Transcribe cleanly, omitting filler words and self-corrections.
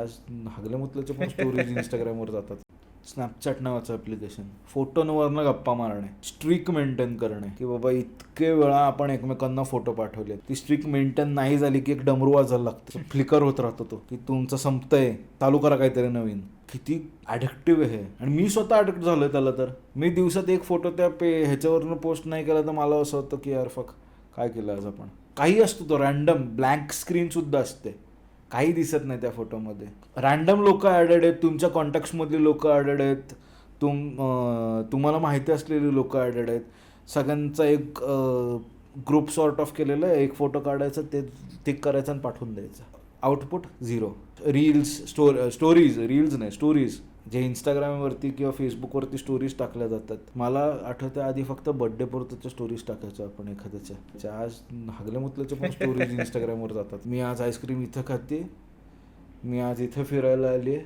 आज हागल्या मुतल्याचे पण स्टोरीज इंस्टाग्रामवर जातात. स्नॅपचॅट नावाचं ॲप्लिकेशन, फोटोंवरनं गप्पा मारणे, स्ट्रीक मेंटेन करणे, की बाबा इतके वेळा आपण एकमेकांना फोटो पाठवले, ती स्ट्रीक मेंटेन नाही झाली की एक डमरू वाजायला लागतं, फ्लिकर होत राहतो तो, की तुमचं संपतंय, चालू करा काहीतरी नवीन. किती ॲडिक्टिव्ह आहे. आणि मी स्वतः अडिक्ट झालोय त्याला. तर मी दिवसात एक फोटो त्या ह्याच्यावरनं पोस्ट नाही केला तर मला असं होतं की यार फक, काय केलं आज आपण. काही असतो तो रॅन्डम ब्लँक स्क्रीन सुद्धा असते, काही दिसत नाही त्या फोटोमध्ये. रॅन्डम लोक ॲडेड आहेत, तुमच्या कॉन्टॅक्ट्समधली लोक ॲडेड आहेत, तुम्हाला माहिती असलेली लोक ॲडेड आहेत. सगळ्यांचा एक ग्रुप सॉर्ट ऑफ केलेलं आहे. एक फोटो काढायचा, ते टिक करायचं आणि पाठवून द्यायचं. आउटपुट 0. रील्स, स्टोरीज, रील्स नाही स्टोरीज, जे इंस्टाग्रामवरती किंवा फेसबुकवरती स्टोरीज टाकल्या जातात. मला आठवतं आधी फक्त बड्डे पुरतच्या स्टोरीज टाकायचो आपण एखाद्याच्या. आज हागल्या मुतल्याच्या पण स्टोरीज इंस्टाग्रामवर जातात. मी आज आईस्क्रीम इथं खाते, मी आज इथं फिरायला आली आहे,